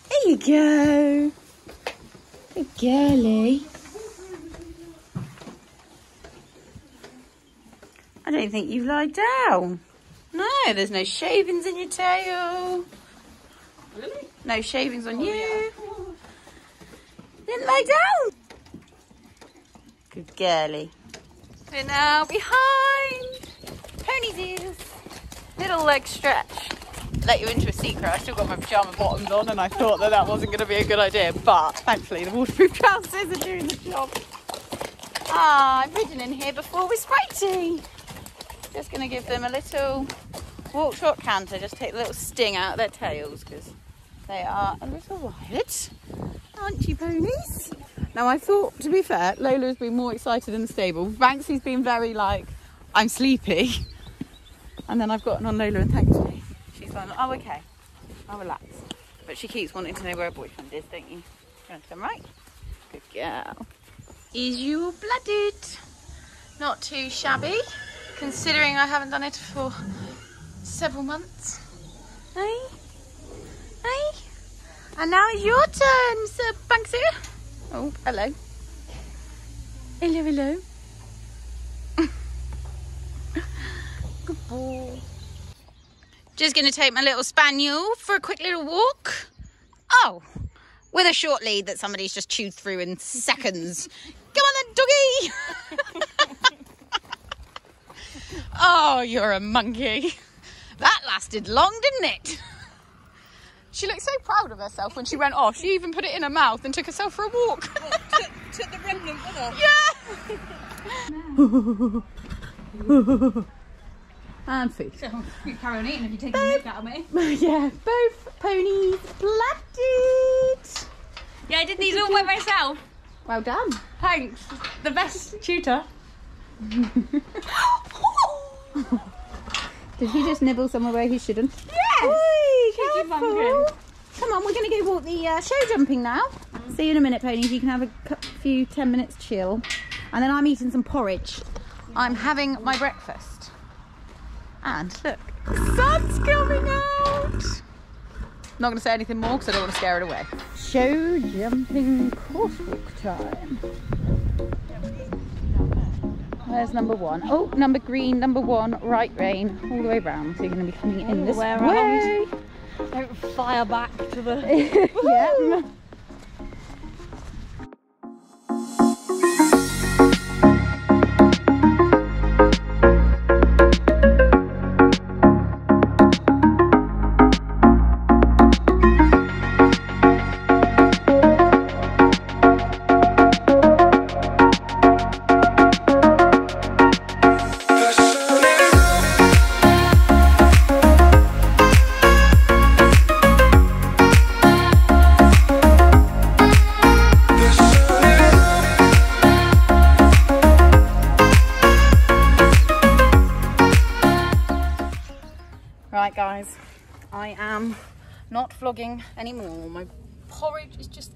[SPEAKER 2] There you go. Good girlie. I don't think you've lied down. No, there's no shavings in your tail.
[SPEAKER 4] Really?
[SPEAKER 2] No shavings on you. Didn't lie down. Good girlie. We're now behind Pony's ears. Little leg stretch. Let you into a secret. I still got my pyjama bottoms on and I thought that wasn't going to be a good idea, but thankfully the waterproof trousers are doing the job. I've ridden in here before with Spritey. Just going to give them a little walk, short, canter. Just take the little sting out of their tails because they are a little wild. Aren't you, ponies? Now I thought, to be fair, Lola's been more excited in the stable. Banksy's been very like, I'm sleepy. And then I've gotten on Lola and thankfully she's gone, oh okay, I'll relax. But she keeps wanting to know where her boyfriend is, don't you? I'm right. Good girl. Is you blooded? Not too shabby, considering I haven't done it for several months. Hey? Hey? And now it's your turn, Sir Banksy. Oh, hello. Hello, hello. ball. Just going to take my little spaniel for a quick little walk. Oh, with a short lead that somebody's just chewed through in seconds. Come on then, doggy. Oh, you're a monkey. That lasted long, didn't it? She looked so proud of herself when she went off. She even put it in her mouth and took herself for a walk.
[SPEAKER 4] Took the remnant with her.
[SPEAKER 2] Yeah. And food.
[SPEAKER 4] So you carry on eating if you take the milk out of me.
[SPEAKER 2] Yeah, both ponies blooded.
[SPEAKER 4] Yeah, I did these all by myself.
[SPEAKER 2] Well done.
[SPEAKER 4] Thanks. The best tutor.
[SPEAKER 2] Did he just nibble somewhere where he shouldn't?
[SPEAKER 4] Yes!
[SPEAKER 2] Oi, careful. Come on, we're going to go walk the show jumping now. See you in a minute, ponies. You can have a few 10 minutes chill. And then I'm eating some porridge. I'm having my breakfast. And look, the sun's coming out. Not going to say anything more because I don't want to scare it away. Show jumping crosswalk time. Where's number one? Oh, number green, number one, right rein, all the way round. So you're going to be coming in this way.
[SPEAKER 4] Don't fire back to the...
[SPEAKER 2] Yeah. Right guys, I am not vlogging anymore. My porridge is just,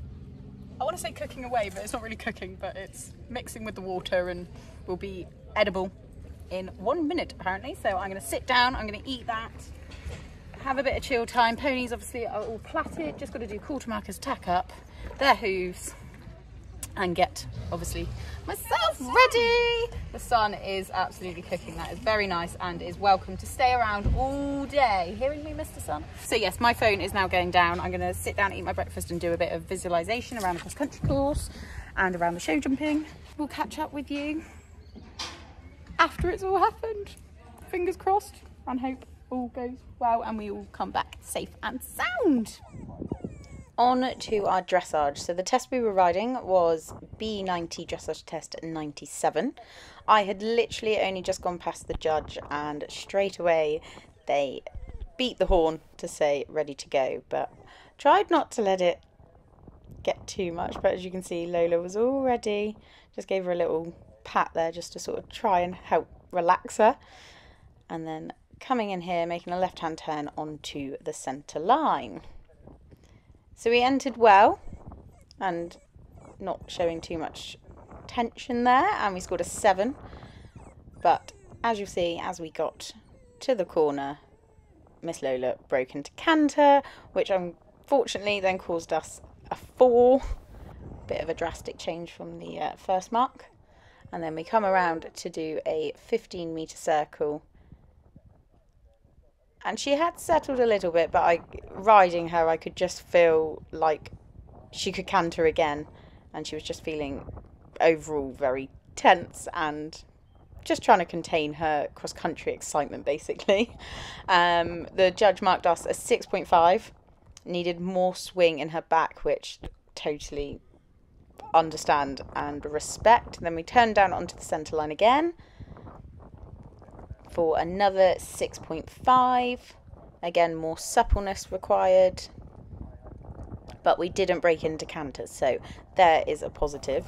[SPEAKER 2] I want to say cooking away, but it's not really cooking, but it's mixing with the water and will be edible in 1 minute apparently. So I'm going to sit down, I'm going to eat that, have a bit of chill time. Ponies obviously are all plaited, just got to do quarter markers, tack up their hooves and get obviously myself ready. The sun is absolutely cooking. That is very nice and is welcome to stay around all day. Hearing me, Mr. Sun? So yes, my phone is now going down. I'm going to sit down, eat my breakfast and do a bit of visualisation around the cross-country course and around the show jumping. We'll catch up with you after it's all happened. Fingers crossed and hope all goes well and we all come back safe and sound. On to our dressage. So the test we were riding was BE90 dressage test 97. I had literally only just gone past the judge and straight away they beat the horn to say ready to go, but tried not to let it get too much. But as you can see, Lola was all ready. Just gave her a little pat there just to sort of try and help relax her. And then coming in here, making a left-hand turn onto the centre line. So we entered well and not showing too much tension there, and we scored a 7. But as you see, as we got to the corner, Miss Lola broke into canter, which unfortunately then caused us a 4. Bit of a drastic change from the first mark. And then we come around to do a 15-metre circle. And she had settled a little bit, but riding her, I could just feel like she could canter again. And she was just feeling overall very tense and just trying to contain her cross-country excitement, basically. The judge marked us a 6.5. Needed more swing in her back, which totally understand and respect. Then we turned down onto the centre line again for another 6.5. Again, more suppleness required, but we didn't break into canters, so there is a positive.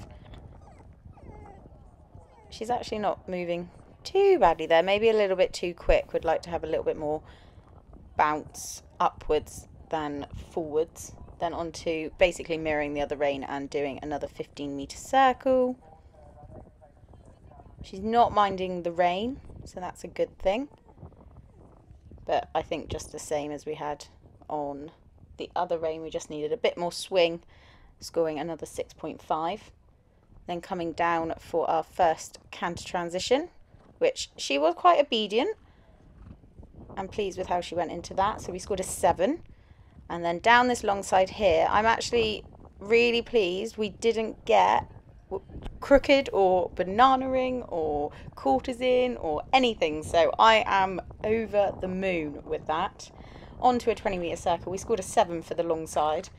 [SPEAKER 2] She's actually not moving too badly there, maybe a little bit too quick. Would like to have a little bit more bounce upwards than forwards. Then onto basically mirroring the other rein and doing another 15-metre circle. She's not minding the rein, so that's a good thing. But I think just the same as we had on the other rein, we just needed a bit more swing, scoring another 6.5. Then coming down for our first canter transition, which she was quite obedient, I'm pleased with how she went into that. So we scored a 7. And then down this long side here, I'm actually really pleased we didn't get crooked or banana ring or courtesan or anything. So I am over the moon with that. Onto a 20-metre circle. We scored a 7 for the long side.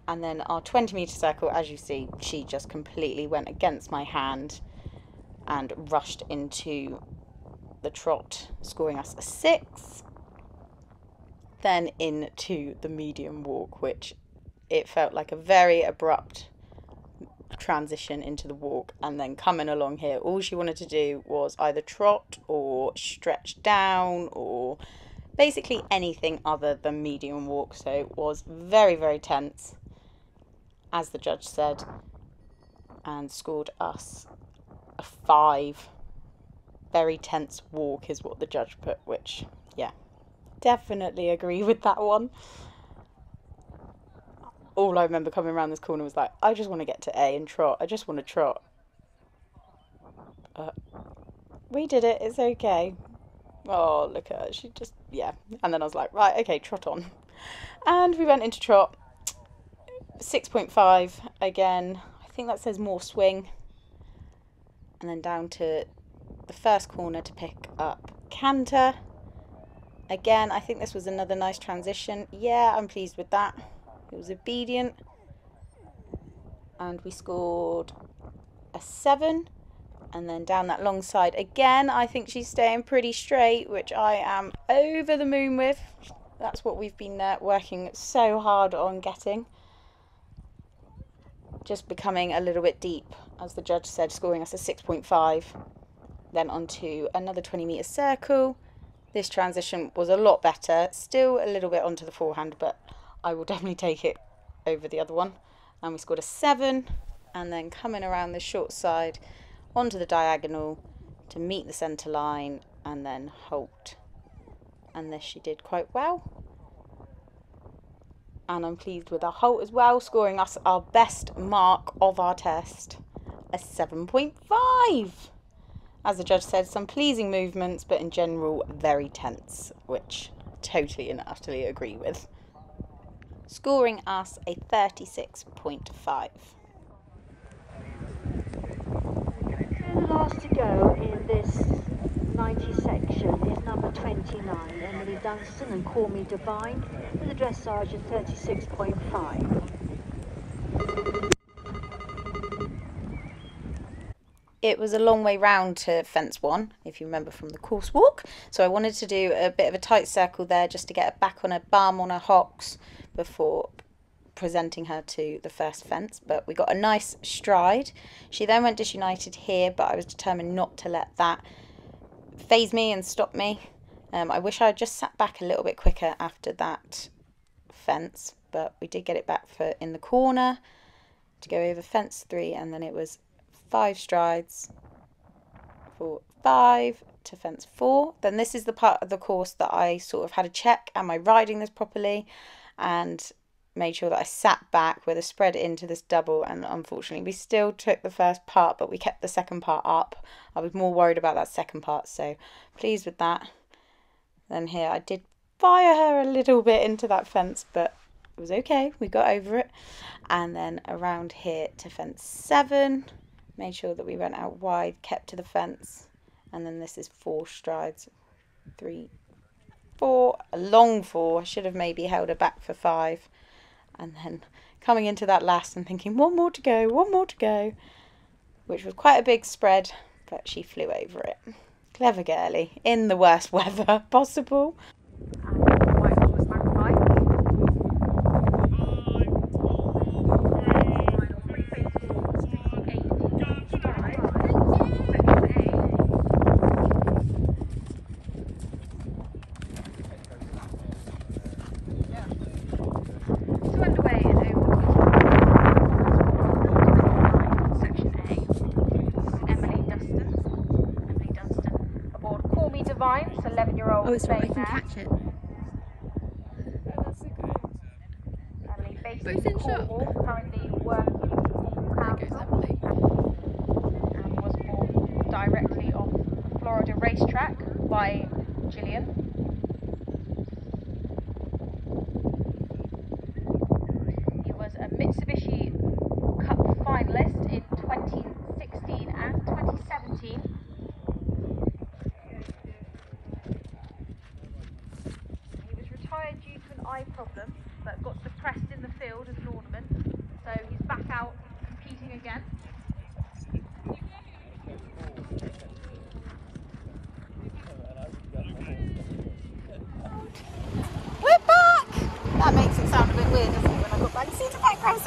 [SPEAKER 2] And then our 20-metre circle, as you see, she just completely went against my hand and rushed into the trot, scoring us a 6. Then into the medium walk, which it felt like a very abrupt transition into the walk. And then coming along here, all she wanted to do was either trot or stretch down or basically anything other than medium walk. So it was very, very tense, as the judge said, and scored us a 5. Very tense walk is what the judge put, which, yeah, definitely agree with that one. All I remember coming around this corner was like, I just want to get to A and trot. I just want to trot. We did it. It's okay. Oh, look at her. She just, yeah. And then I was like, right, okay, trot on. And we went into trot. 6.5 again. I think that says more swing. And then down to the first corner to pick up Canter. Again, I think this was another nice transition. Yeah, I'm pleased with that. It was obedient. And we scored a 7. And then down that long side again, I think she's staying pretty straight, which I am over the moon with. That's what we've been working so hard on getting. Just becoming a little bit deep, as the judge said, scoring us a 6.5. Then onto another 20-metre circle. This transition was a lot better. Still a little bit onto the forehand, but I will definitely take it over the other one. And we scored a 7. And then coming around the short side onto the diagonal to meet the centre line and then halt. And this she did quite well. And I'm pleased with our halt as well, scoring us our best mark of our test, a 7.5. As the judge said, some pleasing movements, but in general, very tense, which I totally and utterly agree with. Scoring us a 36.5.
[SPEAKER 5] The last to go in this 90 section is number 29, Emily Dunstan, and Call Me Divine, with a dressage of 36.5.
[SPEAKER 2] It was a long way round to fence 1, if you remember from the course walk. So I wanted to do a bit of a tight circle there just to get her back on her bum, on her hocks, before presenting her to the first fence. But we got a nice stride. She then went disunited here, but I was determined not to let that phase me and stop me. I wish I had just sat back a little bit quicker after that fence, but we did get it back for in the corner to go over fence 3, and then it was 5 strides for 5 to fence 4. Then this is the part of the course that I sort of had a check, am I riding this properly, and made sure that I sat back with a spread into this double. And unfortunately we still took the first part, but we kept the second part up. I was more worried about that second part, so pleased with that. Then here I did fire her a little bit into that fence, but it was okay, we got over it. And then around here to fence 7, made sure that we went out wide, kept to the fence, and then this is 4 strides, 3, 4, a long 4. I should have maybe held her back for 5, and then coming into that last and thinking one more to go, which was quite a big spread, but she flew over it. Clever girly, in the worst weather possible.
[SPEAKER 6] Divine, it's 11-year-old.
[SPEAKER 7] Oh, it's right, I can catch it.
[SPEAKER 6] Emily based
[SPEAKER 7] Both in shop.
[SPEAKER 6] currently working on
[SPEAKER 7] There goes Emily.
[SPEAKER 6] and was born directly off Florida racetrack by Gillian.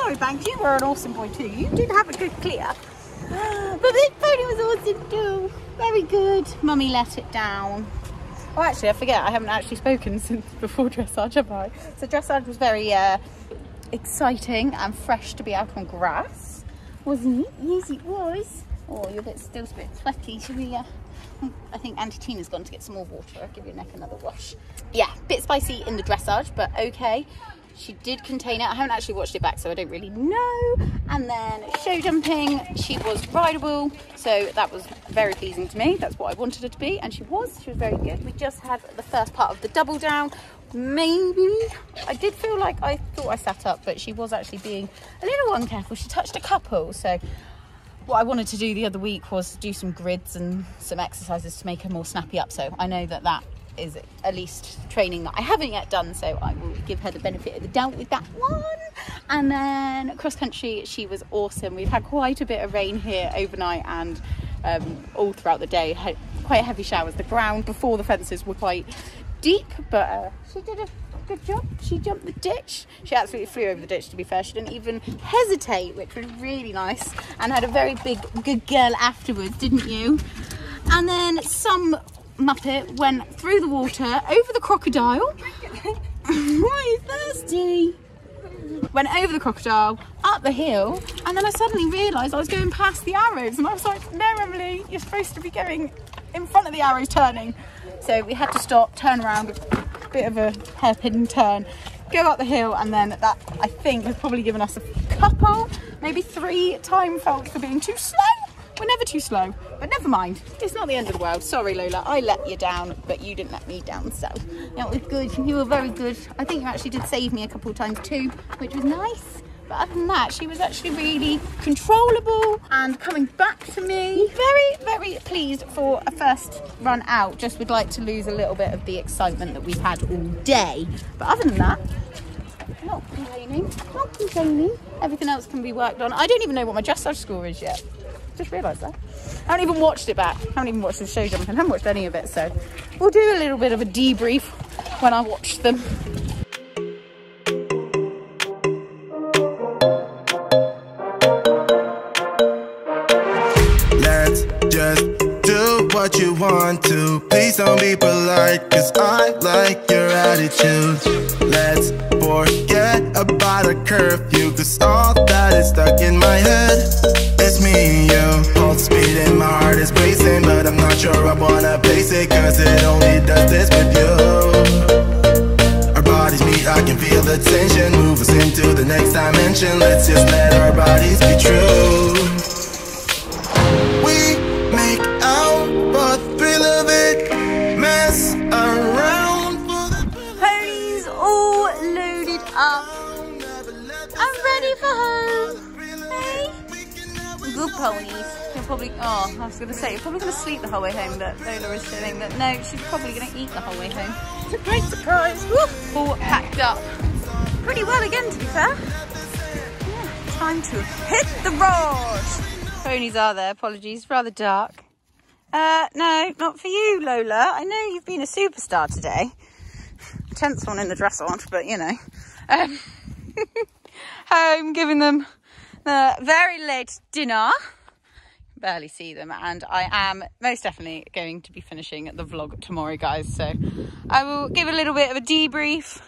[SPEAKER 2] Sorry, Banks, you were an awesome boy too. You did have a good clear. But this pony was awesome too. Very good. Mummy let it down. Oh, actually, I forget. I haven't actually spoken since before dressage, have I? So dressage was very exciting and fresh to be out on grass, wasn't it? Yes, it was. Oh, you're still a bit sweaty. Should we? I think Auntie Tina's gone to get some more water. I'll give your neck another wash. Yeah, bit spicy in the dressage, but okay. She did contain it. I haven't actually watched it back, so I don't really know. And then show jumping, she was rideable, so that was very pleasing to me. That's what I wanted her to be, and she was very good. We just had the first part of the double down. Maybe I did feel like I thought I sat up, but she was actually being a little uncareful. She touched a couple, so what I wanted to do the other week was do some grids and some exercises to make her more snappy up. So I know that is at least training that I haven't yet done, so I will give her the benefit of the doubt with that one. And then cross country, she was awesome. We've had quite a bit of rain here overnight and all throughout the day, quite heavy showers. The ground before the fences were quite deep, but she did a good job. She jumped the ditch. She absolutely flew over the ditch, to be fair. She didn't even hesitate, which was really nice, and had a very big good girl afterwards, didn't you? And then some muppet went through the water over the crocodile. Why are you thirsty? Went over the crocodile, up the hill, and then I suddenly realised I was going past the arrows, and I was like, no, Emily, you're supposed to be going in front of the arrows turning. So we had to stop, turn around, a bit of a hairpin turn, go up the hill, and then that, I think, has probably given us a couple, maybe 3 time faults for being too slow. We're never too slow, but never mind. It's not the end of the world. Sorry, Lola, I let you down, but you didn't let me down, so that was good. You were very good. I think you actually did save me a couple of times too, which was nice. But other than that, she was actually really controllable and coming back to me. Very, very pleased for a first run out. Just would like to lose a little bit of the excitement that we've had all day. But other than that, not complaining, not complaining. Everything else can be worked on. I don't even know what my dressage score is yet. Just realised that. I haven't even watched it back. I haven't even watched the show jumping. I haven't watched any of it, so we'll do a little bit of a debrief when I watch them.
[SPEAKER 1] Let's just do what you want to. Please don't be polite, cause I like your attitude. Let's forget about a curfew, cause all that is stuck in my head. It's me and you, pulse speed and my heart is racing, but I'm not sure I wanna face it, cause it only does this with you. Our bodies meet, I can feel the tension, move us into the next dimension. Let's just let our bodies be true. We make out for the thrill of it, mess around for the
[SPEAKER 2] Ponies all loaded up. I'm ready for home. Hey? Good ponies. You're probably, oh, I was going to say, you're probably going to sleep the whole way home, but Lola is saying that no, she's probably going to eat the whole way home. It's a great surprise. Woo! All packed up. Pretty well again, to be fair. Yeah, time to hit the road. Ponies are there, apologies, rather dark. No, not for you, Lola. I know you've been a superstar today. 10th one in the dressage, but you know. Home, giving them the very late dinner. Barely see them, and I am most definitely going to be finishing the vlog tomorrow, guys. So I will give a little bit of a debrief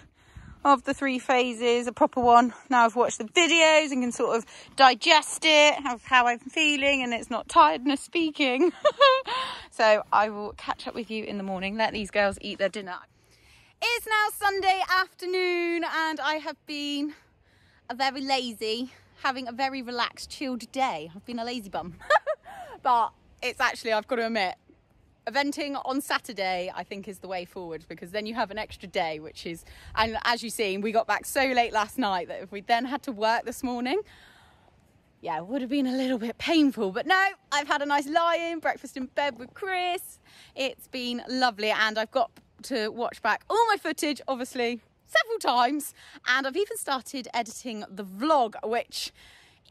[SPEAKER 2] of the 3 phases, a proper one. Now I've watched the videos and can sort of digest it, of how I'm feeling, and it's not tiredness speaking. So I will catch up with you in the morning, let these girls eat their dinner. It's now Sunday afternoon, and I have been very lazy, having a very relaxed, chilled day. I've been a lazy bum. But it's actually, I've got to admit, eventing on Saturday, I think, is the way forward, because then you have an extra day, which is, and as you've seen, we got back so late last night that if we then had to work this morning, yeah, it would have been a little bit painful. But no, I've had a nice lie-in, breakfast in bed with Chris. It's been lovely, and I've got to watch back all my footage, obviously, several times, and I've even started editing the vlog, which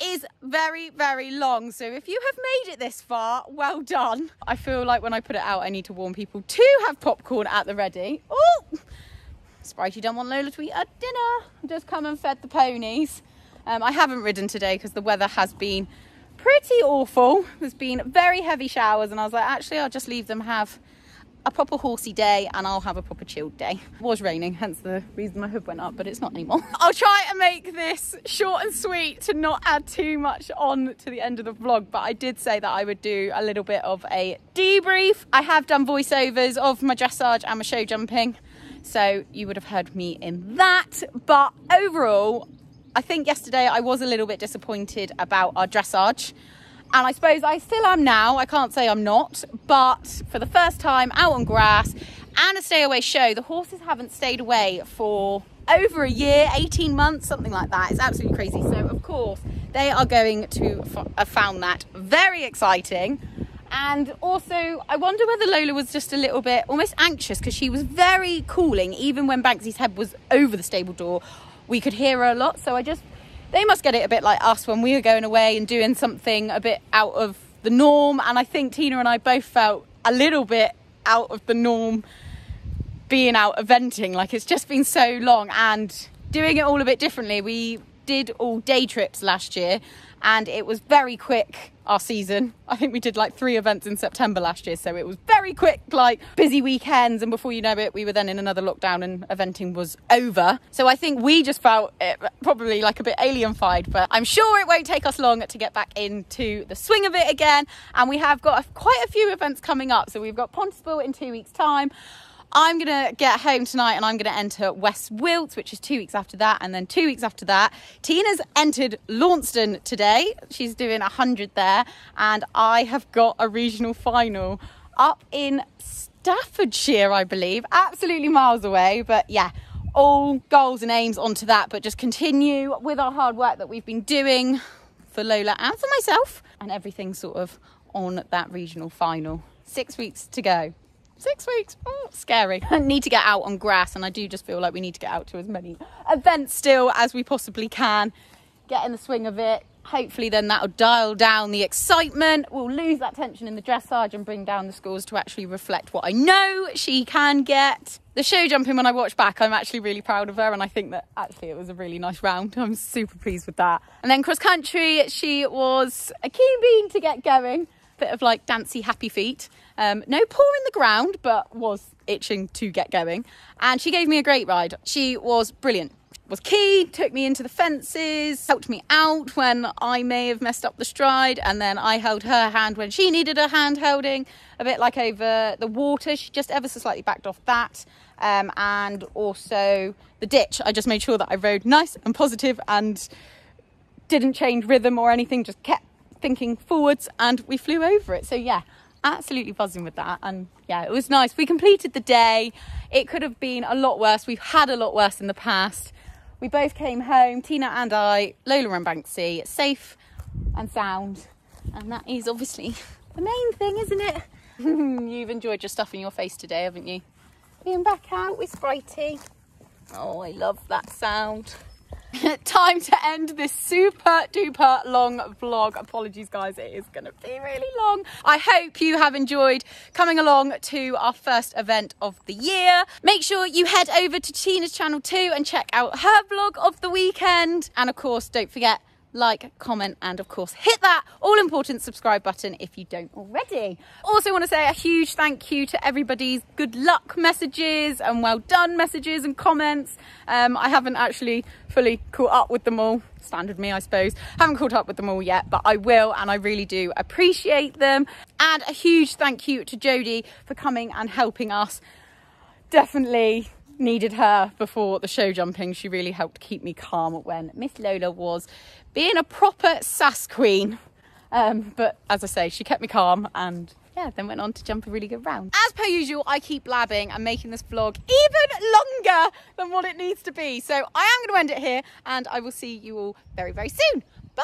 [SPEAKER 2] is very, very long. So if you have made it this far, well done. I feel like when I put it out, I need to warn people to have popcorn at the ready. Oh, Spritey don't want Lola to eat at dinner. Just come and fed the ponies. I haven't ridden today because the weather has been pretty awful. There's been very heavy showers and I was like, actually, I'll just leave them have a proper horsey day and I'll have a proper chilled day. It was raining, hence the reason my hood went up, but it's not anymore. I'll try and make this short and sweet to not add too much on to the end of the vlog, but I did say that I would do a little bit of a debrief. I have done voiceovers of my dressage and my show jumping, so you would have heard me in that. But overall, I think yesterday I was a little bit disappointed about our dressage. And I suppose I still am now, I can't say I'm not, but for the first time out on grass and a stay away show, the horses haven't stayed away for over a year, 18 months, something like that. It's absolutely crazy. So of course they are going to have found that very exciting. And also I wonder whether Lola was just a little bit almost anxious because she was very cooling. Even when Banksy's head was over the stable door, we could hear her a lot. So they must get it a bit like us when we were going away and doing something a bit out of the norm. And I think Tina and I both felt a little bit out of the norm being out eventing. Like, it's just been so long and doing it all a bit differently. We did all day trips last year and it was very quick, our season. I think we did like 3 events in September last year, so it was very quick, like busy weekends, and before you know it we were then in another lockdown and eventing was over. So I think we just felt it probably like a bit alien-fied, but I'm sure it won't take us long to get back into the swing of it again. And we have got quite a few events coming up. So we've got Pontypool in 2 weeks time. I'm going to get home tonight and I'm going to enter West Wilts, which is 2 weeks after that. And then 2 weeks after that, Tina's entered Launceston today. She's doing 100 there. And I have got a regional final up in Staffordshire, I believe. Absolutely miles away. But yeah, all goals and aims onto that. But just continue with our hard work that we've been doing for Lola and for myself. And everything sort of on that regional final. 6 weeks to go. 6 weeks, oh, scary. I need to get out on grass, and I do just feel like we need to get out to as many events still as we possibly can. Get in the swing of it. Hopefully then that'll dial down the excitement. We'll lose that tension in the dressage and bring down the scores to actually reflect what I know she can get. The show jumping, when I watch back, I'm actually really proud of her, and I think that actually it was a really nice round. I'm super pleased with that. And then cross country, she was a keen bean to get going. Bit of like dancey happy feet. No paw in the ground, but was itching to get going. And she gave me a great ride. She was brilliant. Was key, took me into the fences, helped me out when I may have messed up the stride, and then I held her hand when she needed a hand holding, a bit like over the water. She just ever so slightly backed off that. And also the ditch, I just made sure that I rode nice and positive and didn't change rhythm or anything, just kept thinking forwards, and we flew over it. So yeah, absolutely buzzing with that. And yeah, it was nice. We completed the day. It could have been a lot worse. We've had a lot worse in the past. We both came home, Tina and I, Lola and Banksy, safe and sound, and that is obviously the main thing, isn't it? You've enjoyed your stuff in your face today, haven't you? Being back out with Spritey. Oh, I love that sound. Time to end this super duper long vlog. Apologies guys, it is gonna be really long. I hope you have enjoyed coming along to our first event of the year. Make sure you head over to Tina's channel too and check out her vlog of the weekend. And of course, don't forget, like, comment, and of course hit that all important subscribe button if you don't already. Also want to say a huge thank you to everybody's good luck messages and well done messages and comments. I haven't actually fully caught up with them all. Standard me, I suppose. Haven't caught up with them all yet, but I will, and I really do appreciate them. And a huge thank you to Jodie for coming and helping us. Definitely needed her before the show jumping. She really helped keep me calm when Miss Lola was being a proper sass queen. But as I say, she kept me calm, and yeah, then went on to jump a really good round. As per usual, I keep blabbing and making this vlog even longer than what it needs to be. So I am going to end it here, and I will see you all very, very soon. Bye!